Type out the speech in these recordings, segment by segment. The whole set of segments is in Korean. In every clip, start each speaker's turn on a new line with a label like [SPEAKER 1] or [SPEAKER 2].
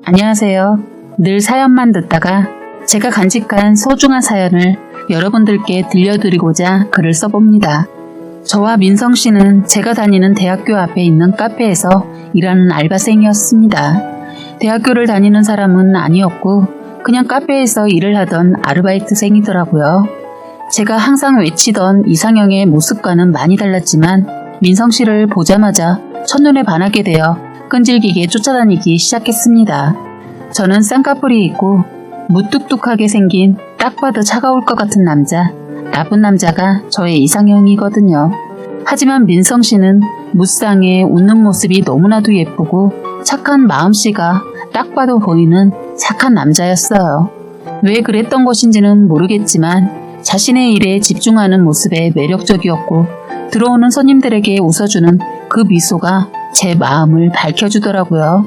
[SPEAKER 1] 안녕하세요. 늘 사연만 듣다가 제가 간직한 소중한 사연을 여러분들께 들려드리고자 글을 써봅니다. 저와 민성 씨는 제가 다니는 대학교 앞에 있는 카페에서 일하는 알바생이었습니다. 대학교를 다니는 사람은 아니었고 그냥 카페에서 일을 하던 아르바이트생이더라고요. 제가 항상 외치던 이상형의 모습과는 많이 달랐지만 민성 씨를 보자마자 첫눈에 반하게 되어 끈질기게 쫓아다니기 시작했습니다. 저는 쌍꺼풀이 있고 무뚝뚝하게 생긴 딱 봐도 차가울 것 같은 남자, 나쁜 남자가 저의 이상형이거든요. 하지만 민성 씨는 무쌍에 웃는 모습이 너무나도 예쁘고 착한 마음씨가 딱 봐도 보이는 착한 남자였어요. 왜 그랬던 것인지는 모르겠지만 자신의 일에 집중하는 모습에 매력적이었고 들어오는 손님들에게 웃어주는 그 미소가 제 마음을 밝혀주더라고요.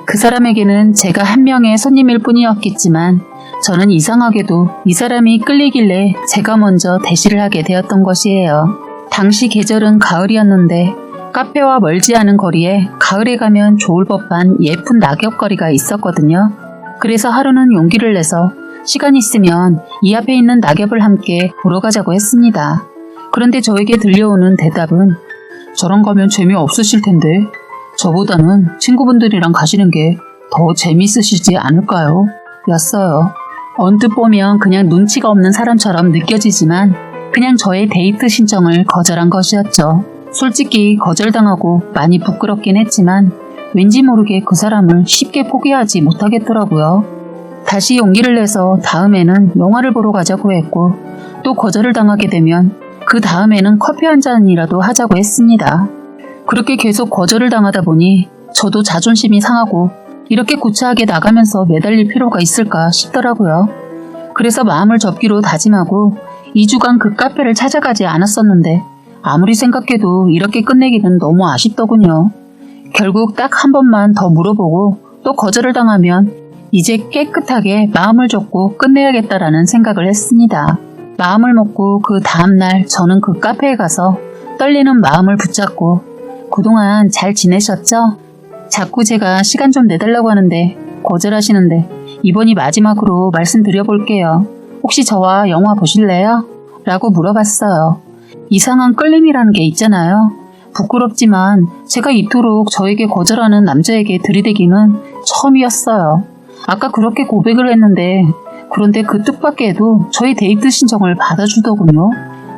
[SPEAKER 1] 그 사람에게는 제가 한 명의 손님일 뿐이었겠지만 저는 이상하게도 이 사람이 끌리길래 제가 먼저 대시를 하게 되었던 것이에요. 당시 계절은 가을이었는데 카페와 멀지 않은 거리에 가을에 가면 좋을 법한 예쁜 낙엽거리가 있었거든요. 그래서 하루는 용기를 내서 시간 있으면 이 앞에 있는 낙엽을 함께 보러 가자고 했습니다. 그런데 저에게 들려오는 대답은 저랑 가면 재미없으실 텐데 저보다는 친구분들이랑 가시는 게 더 재미있으시지 않을까요? 였어요. 언뜻 보면 그냥 눈치가 없는 사람처럼 느껴지지만 그냥 저의 데이트 신청을 거절한 것이었죠. 솔직히 거절당하고 많이 부끄럽긴 했지만 왠지 모르게 그 사람을 쉽게 포기하지 못하겠더라고요. 다시 용기를 내서 다음에는 영화를 보러 가자고 했고 또 거절을 당하게 되면 그 다음에는 커피 한 잔이라도 하자고 했습니다. 그렇게 계속 거절을 당하다 보니 저도 자존심이 상하고 이렇게 구차하게 나가면서 매달릴 필요가 있을까 싶더라고요. 그래서 마음을 접기로 다짐하고 2주간 그 카페를 찾아가지 않았었는데 아무리 생각해도 이렇게 끝내기는 너무 아쉽더군요. 결국 딱 한 번만 더 물어보고 또 거절을 당하면 이제 깨끗하게 마음을 접고 끝내야겠다라는 생각을 했습니다. 마음을 먹고 그 다음날 저는 그 카페에 가서 떨리는 마음을 붙잡고 그동안 잘 지내셨죠? 자꾸 제가 시간 좀 내달라고 하는데 거절하시는데 이번이 마지막으로 말씀드려볼게요. 혹시 저와 영화 보실래요? 라고 물어봤어요. 이상한 끌림이라는 게 있잖아요. 부끄럽지만 제가 이토록 저에게 거절하는 남자에게 들이대기는 처음이었어요. 아까 그렇게 고백을 했는데 그런데 그 뜻밖에도 저희 데이트 신청을 받아주더군요.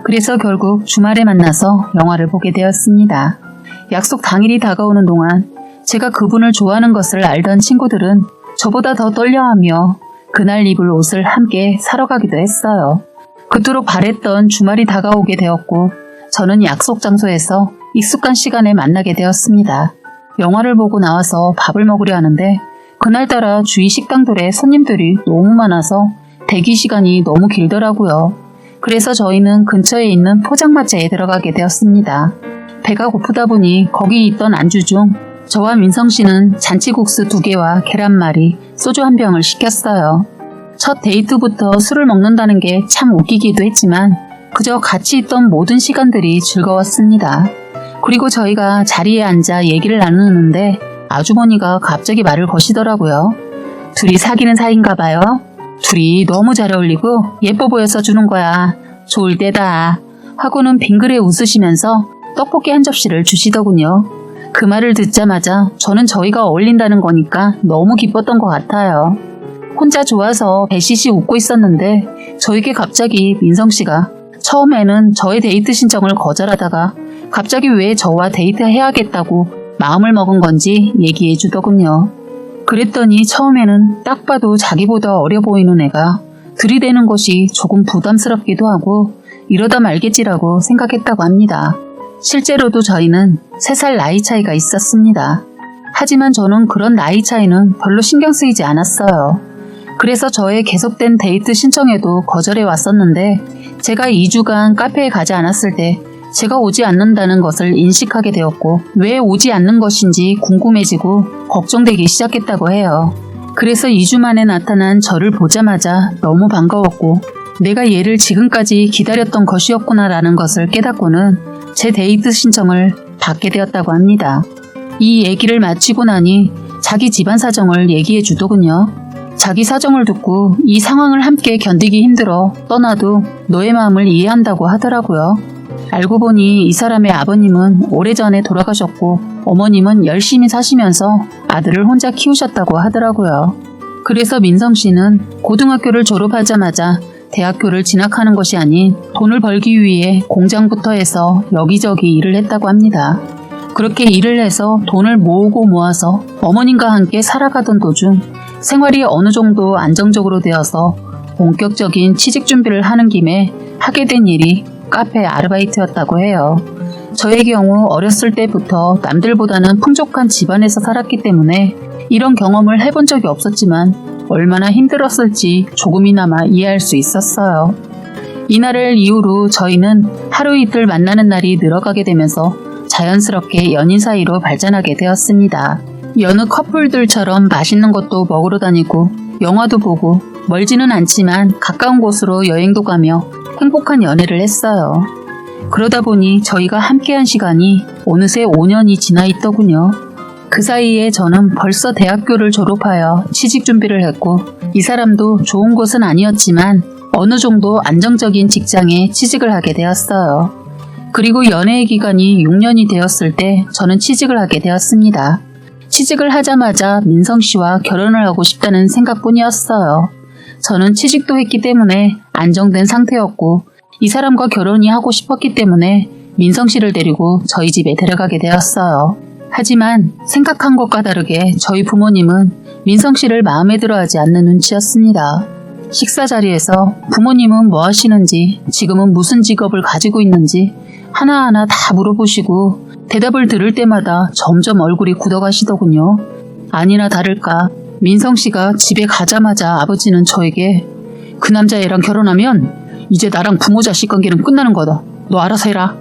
[SPEAKER 1] 그래서 결국 주말에 만나서 영화를 보게 되었습니다. 약속 당일이 다가오는 동안 제가 그분을 좋아하는 것을 알던 친구들은 저보다 더 떨려하며 그날 입을 옷을 함께 사러 가기도 했어요. 그토록 바랬던 주말이 다가오게 되었고 저는 약속 장소에서 익숙한 시간에 만나게 되었습니다. 영화를 보고 나와서 밥을 먹으려 하는데 그날따라 주위 식당들에 손님들이 너무 많아서 대기 시간이 너무 길더라고요. 그래서 저희는 근처에 있는 포장마차에 들어가게 되었습니다. 배가 고프다 보니 거기 있던 안주 중 저와 민성 씨는 잔치국수 2개와 계란말이, 소주 1병을 시켰어요. 첫 데이트부터 술을 먹는다는 게 참 웃기기도 했지만 그저 같이 있던 모든 시간들이 즐거웠습니다. 그리고 저희가 자리에 앉아 얘기를 나누는데 아주머니가 갑자기 말을 거시더라고요. 둘이 사귀는 사이인가 봐요. 둘이 너무 잘 어울리고 예뻐 보여서 주는 거야. 좋을 때다. 하고는 빙그레 웃으시면서 떡볶이 한 접시를 주시더군요. 그 말을 듣자마자 저는 저희가 어울린다는 거니까 너무 기뻤던 것 같아요. 혼자 좋아서 배시시 웃고 있었는데 저에게 갑자기 민성 씨가 처음에는 저의 데이트 신청을 거절하다가 갑자기 왜 저와 데이트해야겠다고 마음을 먹은 건지 얘기해 주더군요. 그랬더니 처음에는 딱 봐도 자기보다 어려 보이는 애가 들이대는 것이 조금 부담스럽기도 하고 이러다 말겠지라고 생각했다고 합니다. 실제로도 저희는 3살 나이 차이가 있었습니다. 하지만 저는 그런 나이 차이는 별로 신경 쓰이지 않았어요. 그래서 저의 계속된 데이트 신청에도 거절해 왔었는데 제가 2주간 카페에 가지 않았을 때 제가 오지 않는다는 것을 인식하게 되었고 왜 오지 않는 것인지 궁금해지고 걱정되기 시작했다고 해요. 그래서 2주 만에 나타난 저를 보자마자 너무 반가웠고 내가 얘를 지금까지 기다렸던 것이었구나라는 것을 깨닫고는 제 데이트 신청을 받게 되었다고 합니다. 이 얘기를 마치고 나니 자기 집안 사정을 얘기해 주더군요. 자기 사정을 듣고 이 상황을 함께 견디기 힘들어 떠나도 너의 마음을 이해한다고 하더라고요. 알고 보니 이 사람의 아버님은 오래전에 돌아가셨고 어머님은 열심히 사시면서 아들을 혼자 키우셨다고 하더라고요. 그래서 민성 씨는 고등학교를 졸업하자마자 대학교를 진학하는 것이 아닌 돈을 벌기 위해 공장부터 해서 여기저기 일을 했다고 합니다. 그렇게 일을 해서 돈을 모으고 모아서 어머님과 함께 살아가던 도중 생활이 어느 정도 안정적으로 되어서 본격적인 취직 준비를 하는 김에 하게 된 일이 카페 아르바이트였다고 해요. 저의 경우 어렸을 때부터 남들보다는 풍족한 집안에서 살았기 때문에 이런 경험을 해본 적이 없었지만 얼마나 힘들었을지 조금이나마 이해할 수 있었어요. 이날을 이후로 저희는 하루 이틀 만나는 날이 늘어가게 되면서 자연스럽게 연인 사이로 발전하게 되었습니다. 여느 커플들처럼 맛있는 것도 먹으러 다니고 영화도 보고 멀지는 않지만 가까운 곳으로 여행도 가며 행복한 연애를 했어요. 그러다 보니 저희가 함께한 시간이 어느새 5년이 지나 있더군요. 그 사이에 저는 벌써 대학교를 졸업하여 취직 준비를 했고 이 사람도 좋은 곳은 아니었지만 어느 정도 안정적인 직장에 취직을 하게 되었어요. 그리고 연애의 기간이 6년이 되었을 때 저는 취직을 하게 되었습니다. 취직을 하자마자 민성 씨와 결혼을 하고 싶다는 생각뿐이었어요. 저는 취직도 했기 때문에 안정된 상태였고 이 사람과 결혼이 하고 싶었기 때문에 민성 씨를 데리고 저희 집에 데려가게 되었어요. 하지만 생각한 것과 다르게 저희 부모님은 민성 씨를 마음에 들어하지 않는 눈치였습니다. 식사 자리에서 부모님은 뭐 하시는지, 지금은 무슨 직업을 가지고 있는지 하나하나 다 물어보시고 대답을 들을 때마다 점점 얼굴이 굳어가시더군요. 아니나 다를까 민성 씨가 집에 가자마자 아버지는 저에게 그 남자애랑 결혼하면 이제 나랑 부모 자식 관계는 끝나는 거다. 너 알아서 해라.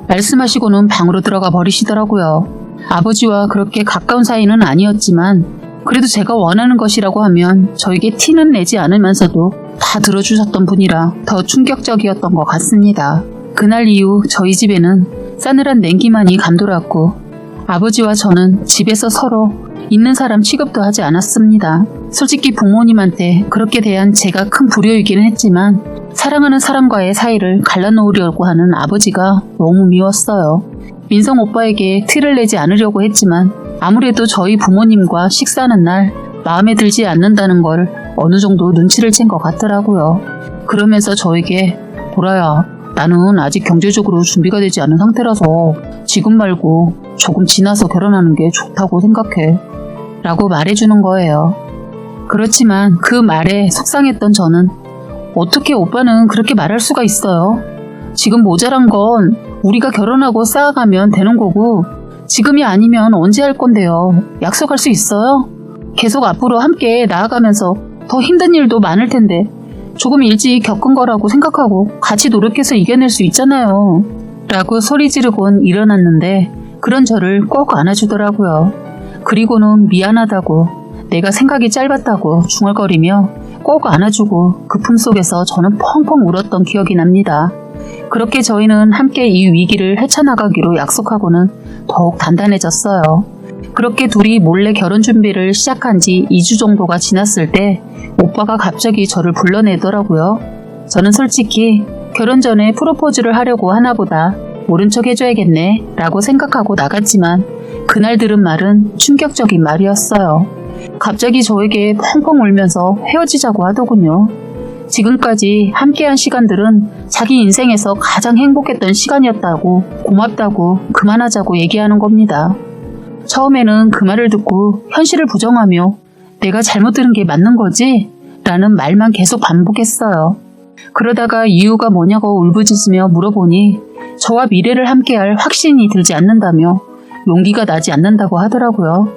[SPEAKER 1] 말씀하시고는 방으로 들어가 버리시더라고요. 아버지와 그렇게 가까운 사이는 아니었지만 그래도 제가 원하는 것이라고 하면 저에게 티는 내지 않으면서도 다 들어주셨던 분이라 더 충격적이었던 것 같습니다. 그날 이후 저희 집에는 싸늘한 냉기만이 감돌았고 아버지와 저는 집에서 서로 있는 사람 취급도 하지 않았습니다. 솔직히 부모님한테 그렇게 대한 제가 큰 불효이기는 했지만 사랑하는 사람과의 사이를 갈라놓으려고 하는 아버지가 너무 미웠어요. 민성 오빠에게 티를 내지 않으려고 했지만 아무래도 저희 부모님과 식사하는 날 마음에 들지 않는다는 걸 어느 정도 눈치를 챈 것 같더라고요. 그러면서 저에게 보라야, 나는 아직 경제적으로 준비가 되지 않은 상태라서 지금 말고 조금 지나서 결혼하는 게 좋다고 생각해 라고 말해주는 거예요. 그렇지만 그 말에 속상했던 저는 어떻게 오빠는 그렇게 말할 수가 있어요? 지금 모자란 건 우리가 결혼하고 쌓아가면 되는 거고 지금이 아니면 언제 할 건데요. 약속할 수 있어요? 계속 앞으로 함께 나아가면서 더 힘든 일도 많을 텐데 조금 일찍 겪은 거라고 생각하고 같이 노력해서 이겨낼 수 있잖아요. 라고 소리 지르곤 일어났는데 그런 저를 꼭 안아주더라고요. 그리고는 미안하다고 내가 생각이 짧았다고 중얼거리며 꼭 안아주고 그 품속에서 저는 펑펑 울었던 기억이 납니다. 그렇게 저희는 함께 이 위기를 헤쳐나가기로 약속하고는 더욱 단단해졌어요. 그렇게 둘이 몰래 결혼 준비를 시작한 지 2주 정도가 지났을 때 오빠가 갑자기 저를 불러내더라고요. 저는 솔직히 결혼 전에 프로포즈를 하려고 하나 보다 모른 척 해줘야겠네 라고 생각하고 나갔지만 그날 들은 말은 충격적인 말이었어요. 갑자기 저에게 펑펑 울면서 헤어지자고 하더군요. 지금까지 함께한 시간들은 자기 인생에서 가장 행복했던 시간이었다고 고맙다고 그만하자고 얘기하는 겁니다. 처음에는 그 말을 듣고 현실을 부정하며 내가 잘못 들은 게 맞는 거지? 라는 말만 계속 반복했어요. 그러다가 이유가 뭐냐고 울부짖으며 물어보니 저와 미래를 함께할 확신이 들지 않는다며 용기가 나지 않는다고 하더라고요.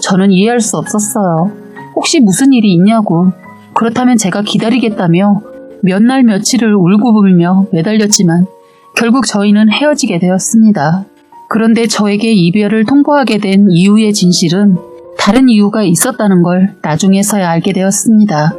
[SPEAKER 1] 저는 이해할 수 없었어요. 혹시 무슨 일이 있냐고. 그렇다면 제가 기다리겠다며 몇 날 며칠을 울고불며 매달렸지만 결국 저희는 헤어지게 되었습니다. 그런데 저에게 이별을 통보하게 된 이유의 진실은 다른 이유가 있었다는 걸 나중에서야 알게 되었습니다.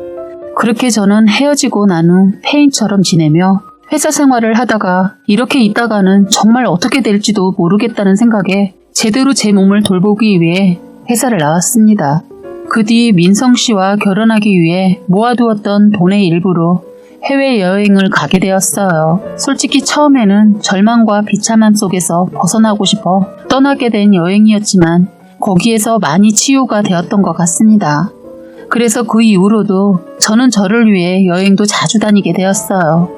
[SPEAKER 1] 그렇게 저는 헤어지고 난 후 폐인처럼 지내며 회사 생활을 하다가 이렇게 있다가는 정말 어떻게 될지도 모르겠다는 생각에 제대로 제 몸을 돌보기 위해 회사를 나왔습니다. 그 뒤 민성 씨와 결혼하기 위해 모아두었던 돈의 일부로 해외여행을 가게 되었어요. 솔직히 처음에는 절망과 비참함 속에서 벗어나고 싶어 떠나게 된 여행이었지만 거기에서 많이 치유가 되었던 것 같습니다. 그래서 그 이후로도 저는 저를 위해 여행도 자주 다니게 되었어요.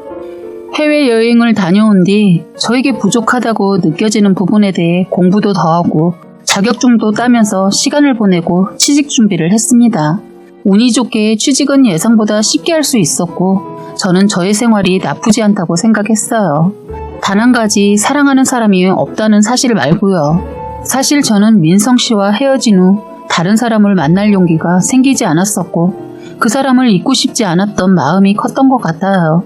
[SPEAKER 1] 해외여행을 다녀온 뒤 저에게 부족하다고 느껴지는 부분에 대해 공부도 더 하고 자격증도 따면서 시간을 보내고 취직 준비를 했습니다. 운이 좋게 취직은 예상보다 쉽게 할 수 있었고 저는 저의 생활이 나쁘지 않다고 생각했어요. 단 한 가지 사랑하는 사람이 없다는 사실 말고요. 사실 저는 민성 씨와 헤어진 후 다른 사람을 만날 용기가 생기지 않았었고 그 사람을 잊고 싶지 않았던 마음이 컸던 것 같아요.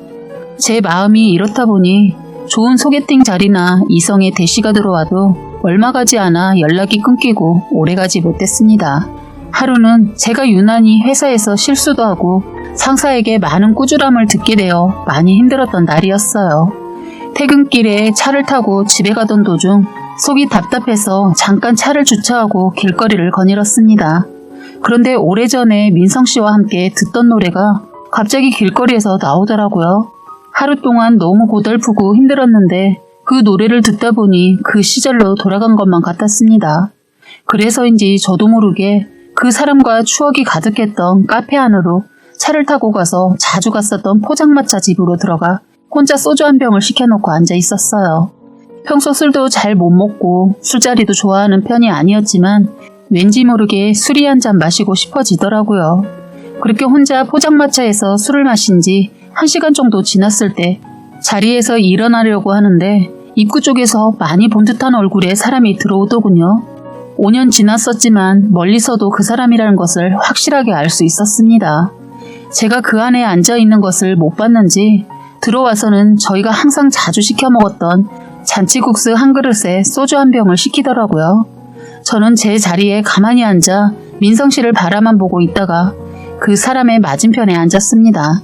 [SPEAKER 1] 제 마음이 이렇다 보니 좋은 소개팅 자리나 이성의 대시가 들어와도 얼마 가지 않아 연락이 끊기고 오래가지 못했습니다. 하루는 제가 유난히 회사에서 실수도 하고 상사에게 많은 꾸지람을 듣게 되어 많이 힘들었던 날이었어요. 퇴근길에 차를 타고 집에 가던 도중 속이 답답해서 잠깐 차를 주차하고 길거리를 거닐었습니다. 그런데 오래전에 민성 씨와 함께 듣던 노래가 갑자기 길거리에서 나오더라고요. 하루 동안 너무 고달프고 힘들었는데 그 노래를 듣다 보니 그 시절로 돌아간 것만 같았습니다. 그래서인지 저도 모르게 그 사람과 추억이 가득했던 카페 안으로 차를 타고 가서 자주 갔었던 포장마차 집으로 들어가 혼자 소주 한 병을 시켜놓고 앉아 있었어요. 평소 술도 잘 못 먹고 술자리도 좋아하는 편이 아니었지만 왠지 모르게 술이 한 잔 마시고 싶어지더라고요. 그렇게 혼자 포장마차에서 술을 마신 지 1시간 정도 지났을 때 자리에서 일어나려고 하는데 입구 쪽에서 많이 본 듯한 얼굴에 사람이 들어오더군요. 5년 지났었지만 멀리서도 그 사람이라는 것을 확실하게 알 수 있었습니다. 제가 그 안에 앉아있는 것을 못 봤는지 들어와서는 저희가 항상 자주 시켜 먹었던 잔치국수 한 그릇에 소주 한 병을 시키더라고요. 저는 제 자리에 가만히 앉아 민성 씨를 바라만 보고 있다가 그 사람의 맞은편에 앉았습니다.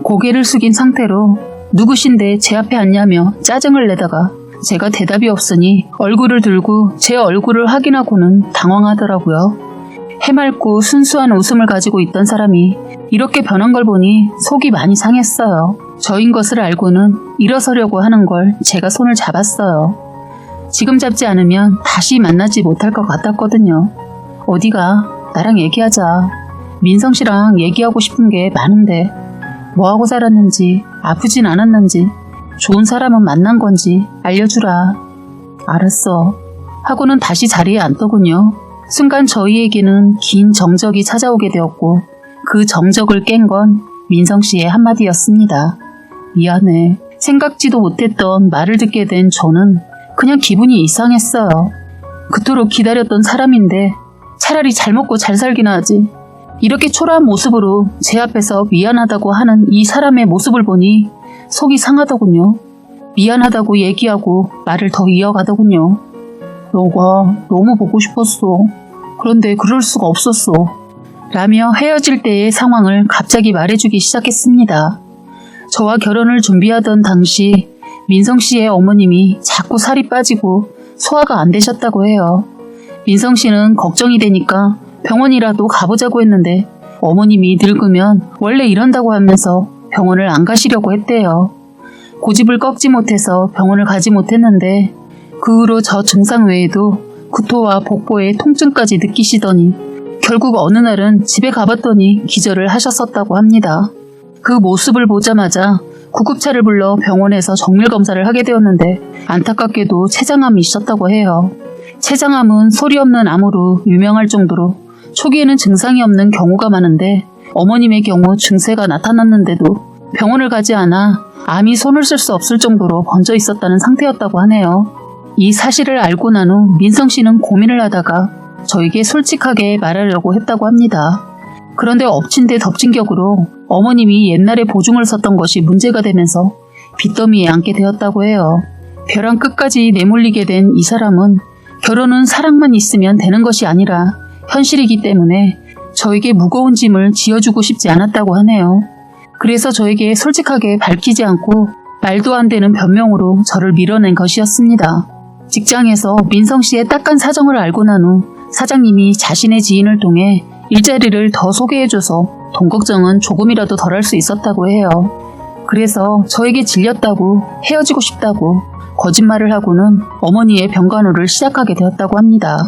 [SPEAKER 1] 고개를 숙인 상태로 누구신데 제 앞에 앉냐며 짜증을 내다가 제가 대답이 없으니 얼굴을 들고 제 얼굴을 확인하고는 당황하더라고요. 해맑고 순수한 웃음을 가지고 있던 사람이 이렇게 변한 걸 보니 속이 많이 상했어요. 저인 것을 알고는 일어서려고 하는 걸 제가 손을 잡았어요. 지금 잡지 않으면 다시 만나지 못할 것 같았거든요. 어디가? 나랑 얘기하자. 민성 씨랑 얘기하고 싶은 게 많은데 뭐하고 살았는지, 아프진 않았는지, 좋은 사람은 만난 건지 알려주라. 알았어. 하고는 다시 자리에 앉더군요. 순간 저희에게는 긴 정적이 찾아오게 되었고 그 정적을 깬 건 민성 씨의 한마디였습니다. 미안해. 생각지도 못했던 말을 듣게 된 저는 그냥 기분이 이상했어요. 그토록 기다렸던 사람인데 차라리 잘 먹고 잘 살기나 하지. 이렇게 초라한 모습으로 제 앞에서 미안하다고 하는 이 사람의 모습을 보니 속이 상하더군요. 미안하다고 얘기하고 말을 더 이어가더군요. 너가 너무 보고 싶었어. 그런데 그럴 수가 없었어. 라며 헤어질 때의 상황을 갑자기 말해주기 시작했습니다. 저와 결혼을 준비하던 당시 민성 씨의 어머님이 자꾸 살이 빠지고 소화가 안 되셨다고 해요. 민성 씨는 걱정이 되니까 병원이라도 가보자고 했는데 어머님이 늙으면 원래 이런다고 하면서 병원을 안 가시려고 했대요. 고집을 꺾지 못해서 병원을 가지 못했는데 그 후로 저 증상 외에도 구토와 복부에 통증까지 느끼시더니 결국 어느 날은 집에 가봤더니 기절을 하셨었다고 합니다. 그 모습을 보자마자 구급차를 불러 병원에서 정밀검사를 하게 되었는데 안타깝게도 췌장암이 있었다고 해요. 췌장암은 소리 없는 암으로 유명할 정도로 초기에는 증상이 없는 경우가 많은데 어머님의 경우 증세가 나타났는데도 병원을 가지 않아 암이 손을 쓸 수 없을 정도로 번져 있었다는 상태였다고 하네요. 이 사실을 알고 난 후 민성 씨는 고민을 하다가 저에게 솔직하게 말하려고 했다고 합니다. 그런데 엎친 데 덮친 격으로 어머님이 옛날에 보증을 썼던 것이 문제가 되면서 빚더미에 앉게 되었다고 해요. 벼랑 끝까지 내몰리게 된 이 사람은 결혼은 사랑만 있으면 되는 것이 아니라 현실이기 때문에 저에게 무거운 짐을 지어주고 싶지 않았다고 하네요. 그래서 저에게 솔직하게 밝히지 않고 말도 안 되는 변명으로 저를 밀어낸 것이었습니다. 직장에서 민성 씨의 딱한 사정을 알고 난 후 사장님이 자신의 지인을 통해 일자리를 더 소개해줘서 돈 걱정은 조금이라도 덜할 수 있었다고 해요. 그래서 저에게 질렸다고 헤어지고 싶다고 거짓말을 하고는 어머니의 병간호를 시작하게 되었다고 합니다.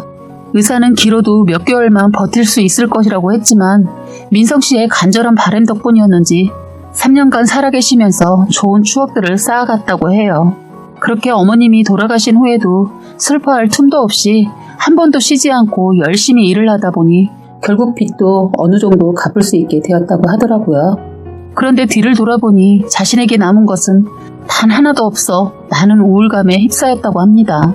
[SPEAKER 1] 의사는 길어도 몇 개월만 버틸 수 있을 것이라고 했지만 민성 씨의 간절한 바람 덕분이었는지 3년간 살아계시면서 좋은 추억들을 쌓아갔다고 해요. 그렇게 어머님이 돌아가신 후에도 슬퍼할 틈도 없이 한 번도 쉬지 않고 열심히 일을 하다 보니 결국 빚도 어느 정도 갚을 수 있게 되었다고 하더라고요. 그런데 뒤를 돌아보니 자신에게 남은 것은 단 하나도 없어 많은 우울감에 휩싸였다고 합니다.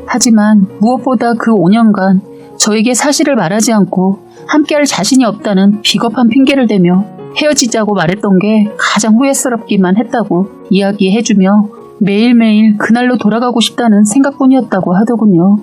[SPEAKER 1] 하지만 무엇보다 그 5년간 저에게 사실을 말하지 않고 함께할 자신이 없다는 비겁한 핑계를 대며 헤어지자고 말했던 게 가장 후회스럽기만 했다고 이야기해주며 매일매일 그날로 돌아가고 싶다는 생각뿐이었다고 하더군요.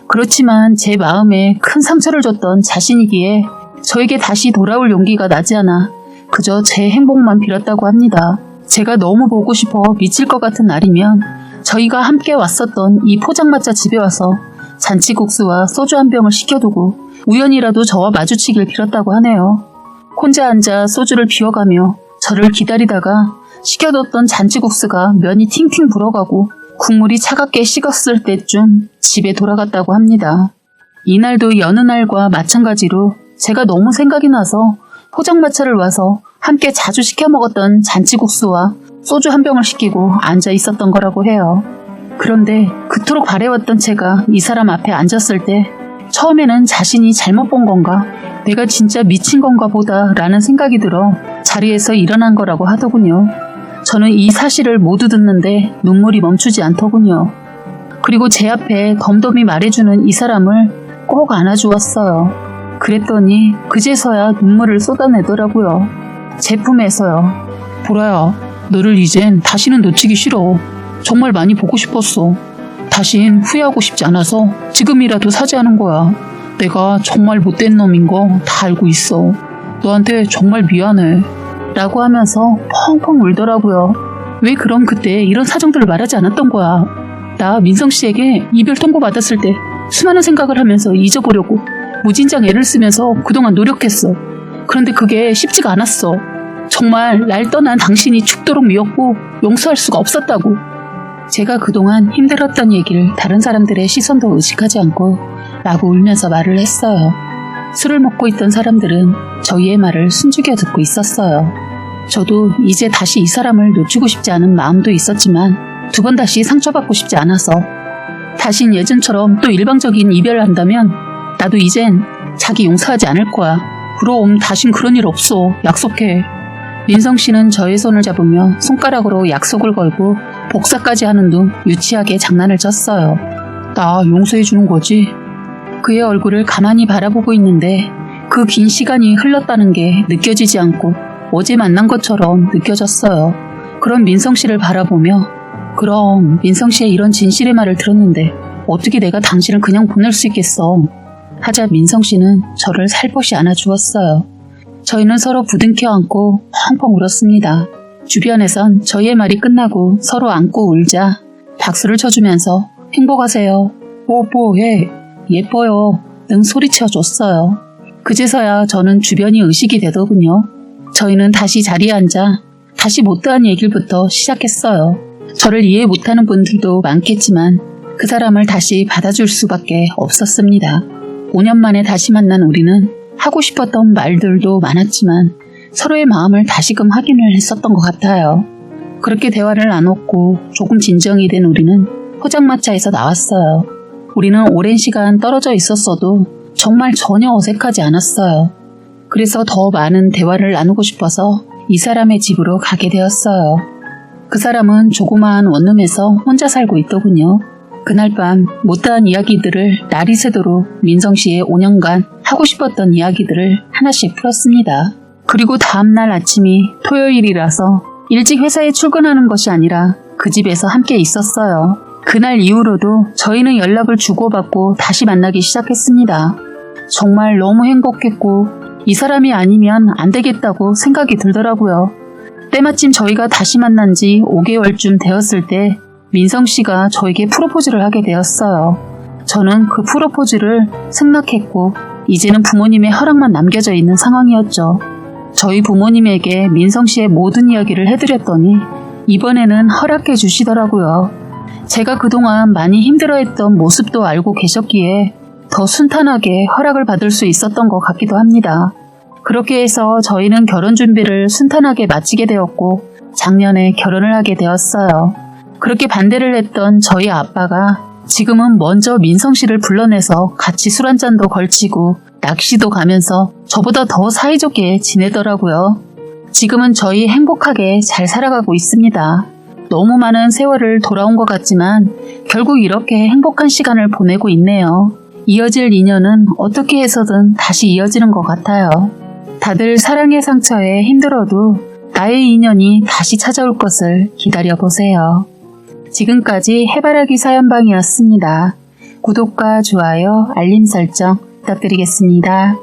[SPEAKER 1] 그렇지만 제 마음에 큰 상처를 줬던 자신이기에 저에게 다시 돌아올 용기가 나지 않아 그저 제 행복만 빌었다고 합니다. 제가 너무 보고 싶어 미칠 것 같은 날이면 저희가 함께 왔었던 이 포장마차 집에 와서 잔치국수와 소주 한 병을 시켜두고 우연이라도 저와 마주치길 빌었다고 하네요. 혼자 앉아 소주를 비워가며 저를 기다리다가 시켜뒀던 잔치국수가 면이 팅팅 불어가고 국물이 차갑게 식었을 때쯤 집에 돌아갔다고 합니다. 이날도 여느 날과 마찬가지로 제가 너무 생각이 나서 포장마차를 와서 함께 자주 시켜 먹었던 잔치국수와 소주 한 병을 시키고 앉아 있었던 거라고 해요. 그런데 그토록 바래왔던 제가 이 사람 앞에 앉았을 때 처음에는 자신이 잘못 본 건가, 내가 진짜 미친 건가 보다 라는 생각이 들어 자리에서 일어난 거라고 하더군요. 저는 이 사실을 모두 듣는데 눈물이 멈추지 않더군요. 그리고 제 앞에 덤덤히 말해주는 이 사람을 꼭 안아주었어요. 그랬더니 그제서야 눈물을 쏟아내더라고요. 제 품에서요. 보라야, 너를 이젠 다시는 놓치기 싫어. 정말 많이 보고 싶었어. 다신 후회하고 싶지 않아서 지금이라도 사죄하는 거야. 내가 정말 못된 놈인 거 다 알고 있어. 너한테 정말 미안해. 라고 하면서 펑펑 울더라고요. 왜 그럼 그때 이런 사정들을 말하지 않았던 거야. 나 민성 씨에게 이별 통보 받았을 때 수많은 생각을 하면서 잊어보려고 무진장 애를 쓰면서 그동안 노력했어. 그런데 그게 쉽지가 않았어. 정말 날 떠난 당신이 죽도록 미웠고 용서할 수가 없었다고. 제가 그동안 힘들었던 얘기를 다른 사람들의 시선도 의식하지 않고 라고 울면서 말을 했어요. 술을 먹고 있던 사람들은 저희의 말을 숨죽여 듣고 있었어요. 저도 이제 다시 이 사람을 놓치고 싶지 않은 마음도 있었지만 두 번 다시 상처받고 싶지 않아서 다신 예전처럼 또 일방적인 이별을 한다면 나도 이젠 자기 용서하지 않을 거야. 그럼 다신 그런 일 없어. 약속해. 민성 씨는 저의 손을 잡으며 손가락으로 약속을 걸고 복사까지 하는 둥 유치하게 장난을 쳤어요. 나 용서해 주는 거지? 그의 얼굴을 가만히 바라보고 있는데 그 긴 시간이 흘렀다는 게 느껴지지 않고 어제 만난 것처럼 느껴졌어요. 그런 민성 씨를 바라보며 그럼 민성 씨의 이런 진실의 말을 들었는데 어떻게 내가 당신을 그냥 보낼 수 있겠어? 하자 민성 씨는 저를 살포시 안아주었어요. 저희는 서로 부둥켜 안고 펑펑 울었습니다. 주변에선 저희의 말이 끝나고 서로 안고 울자 박수를 쳐주면서 행복하세요. 뽀뽀해. 예뻐요. 등 소리쳐줬어요. 그제서야 저는 주변이 의식이 되더군요. 저희는 다시 자리에 앉아 다시 못다한 얘기부터 시작했어요. 저를 이해 못하는 분들도 많겠지만 그 사람을 다시 받아줄 수밖에 없었습니다. 5년 만에 다시 만난 우리는 하고 싶었던 말들도 많았지만 서로의 마음을 다시금 확인을 했었던 것 같아요. 그렇게 대화를 나눴고 조금 진정이 된 우리는 포장마차에서 나왔어요. 우리는 오랜 시간 떨어져 있었어도 정말 전혀 어색하지 않았어요. 그래서 더 많은 대화를 나누고 싶어서 이 사람의 집으로 가게 되었어요. 그 사람은 조그마한 원룸에서 혼자 살고 있더군요. 그날 밤 못다한 이야기들을 날이 새도록 민성 씨의 5년간 하고 싶었던 이야기들을 하나씩 풀었습니다. 그리고 다음날 아침이 토요일이라서 일찍 회사에 출근하는 것이 아니라 그 집에서 함께 있었어요. 그날 이후로도 저희는 연락을 주고받고 다시 만나기 시작했습니다. 정말 너무 행복했고 이 사람이 아니면 안 되겠다고 생각이 들더라고요. 때마침 저희가 다시 만난 지 5개월쯤 되었을 때 민성 씨가 저에게 프로포즈를 하게 되었어요. 저는 그 프로포즈를 승낙했고 이제는 부모님의 허락만 남겨져 있는 상황이었죠. 저희 부모님에게 민성 씨의 모든 이야기를 해드렸더니 이번에는 허락해 주시더라고요. 제가 그동안 많이 힘들어했던 모습도 알고 계셨기에 더 순탄하게 허락을 받을 수 있었던 것 같기도 합니다. 그렇게 해서 저희는 결혼 준비를 순탄하게 마치게 되었고 작년에 결혼을 하게 되었어요. 그렇게 반대를 했던 저희 아빠가 지금은 먼저 민성 씨를 불러내서 같이 술 한잔도 걸치고 낚시도 가면서 저보다 더 사이좋게 지내더라고요. 지금은 저희 행복하게 잘 살아가고 있습니다. 너무 많은 세월을 돌아온 것 같지만 결국 이렇게 행복한 시간을 보내고 있네요. 이어질 인연은 어떻게 해서든 다시 이어지는 것 같아요. 다들 사랑의 상처에 힘들어도 나의 인연이 다시 찾아올 것을 기다려보세요. 지금까지 해바라기 사연방이었습니다. 구독과 좋아요, 알림 설정 부탁드리겠습니다.